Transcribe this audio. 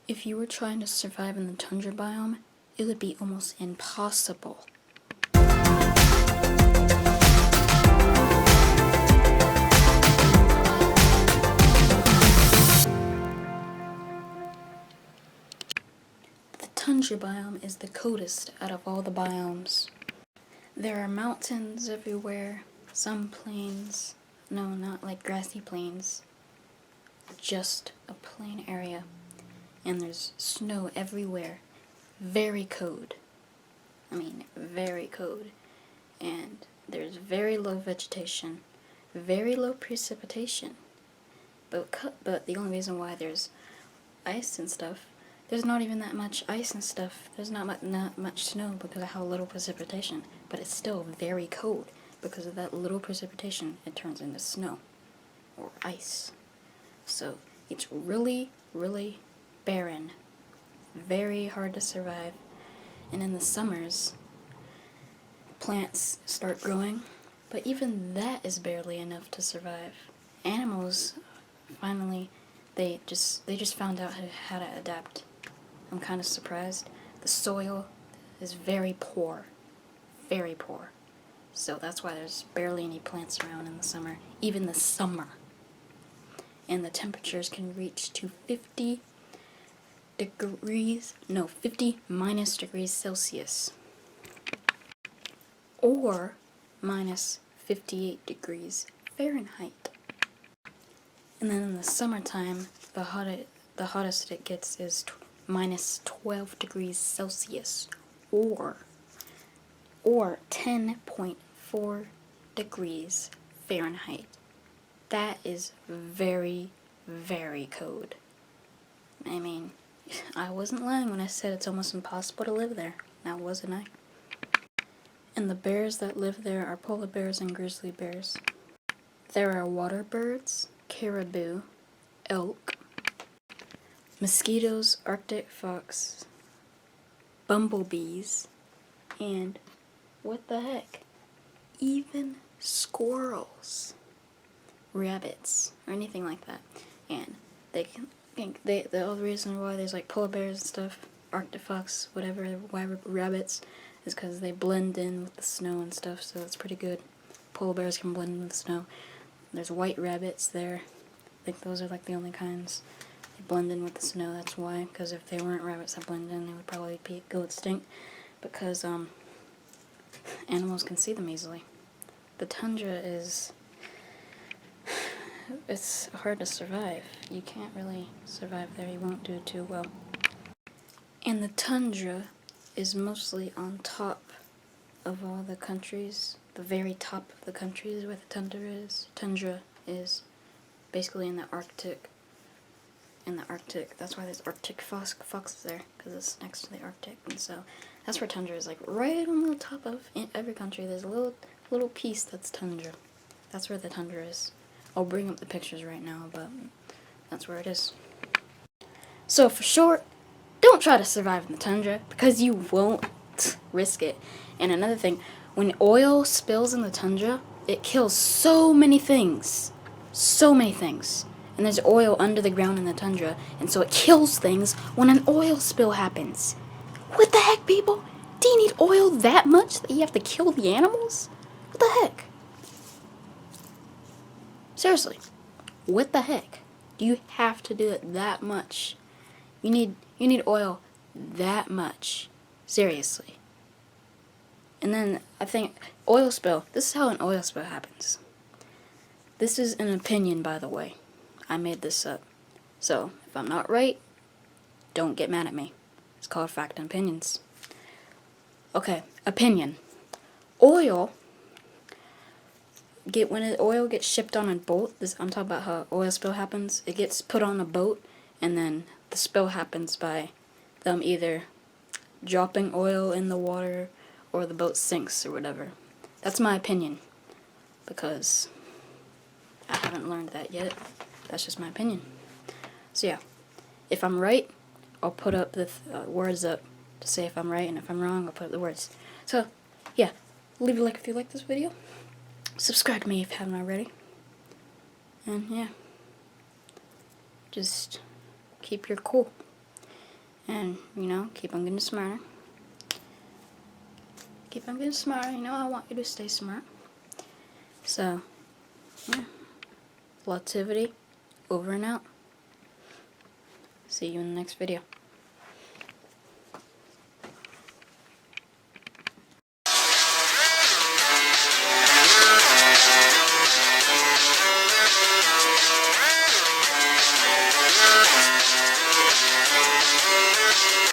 If you were trying to survive in the tundra biome, it would be almost impossible. The tundra biome is the coldest out of all the biomes. There are mountains everywhere, some plains, no, not like grassy plains, just a plain area, and there's snow everywhere. Very cold. I mean, very cold. And there's very low vegetation, very low precipitation. But the only reason why there's ice and stuff, there's not even that much ice and stuff. There's not much snow because of how little precipitation. But it's still very cold because of that little precipitation. It turns into snow or ice. So it's really, really barren. Very hard to survive. And in the summers, plants start growing, but even that is barely enough to survive. Animals, finally, they just found out how to adapt. I'm kind of surprised. The soil is very poor, very poor. So that's why there's barely any plants around in the summer, even the summer. And the temperatures can reach to 50 minus degrees Celsius. Or minus 58 degrees Fahrenheit. And then in the summertime, the hottest it gets is minus 12 degrees Celsius, or 10.4 degrees Fahrenheit. That is very, very cold. I mean, I wasn't lying when I said it's almost impossible to live there. Now wasn't I? And the bears that live there are polar bears and grizzly bears. There are water birds, caribou, elk, mosquitoes, Arctic fox, bumblebees, and what the heck? Even squirrels, rabbits, or anything like that. And the only reason why there's like polar bears and stuff, Arctic fox, whatever, rabbits, is because they blend in with the snow and stuff, so that's pretty good. Polar bears can blend in with the snow. There's white rabbits there. I think those are like the only kinds. They blend in with the snow, that's why, because if they weren't rabbits that blend in, they would probably go extinct, because animals can see them easily. The tundra it's hard to survive. You can't really survive there, you won't do too well. And the tundra is mostly on top of all the countries, the very top of the countries where the tundra is. Tundra is basically in the Arctic. That's why there's Arctic foxes there, because it's next to the Arctic. And so that's where tundra is, like right on the top of every country. There's a little piece that's tundra. That's where the tundra is. I'll bring up the pictures right now, but that's where it is. So for short, don't try to survive in the tundra, because you won't risk it. And another thing, when oil spills in the tundra, it kills so many things. So many things. And there's oil under the ground in the tundra, and so it kills things when an oil spill happens. What the heck, people? Do you need oil that much that you have to kill the animals? What the heck? Seriously, what the heck? Do you have to do it that much? You need oil that much. Seriously. And then I think oil spill. This is how an oil spill happens. This is an opinion, by the way. I made this up. So if I'm not right, don't get mad at me. It's called fact and opinions. Okay, opinion. Oil. When the oil gets shipped on a boat, I'm talking about how oil spill happens. It gets put on a boat, and then the spill happens by them either dropping oil in the water or the boat sinks or whatever. That's my opinion, because I haven't learned that yet. That's just my opinion. So yeah, if I'm right, I'll put up the words up to say if I'm right, and if I'm wrong, I'll put up the words. So yeah, leave a like if you like this video. Subscribe to me if you haven't already. And yeah, just keep your cool. And, you know, keep on getting smarter. Keep on getting smarter. You know, I want you to stay smart. So, yeah. Lotivity, over and out. See you in the next video.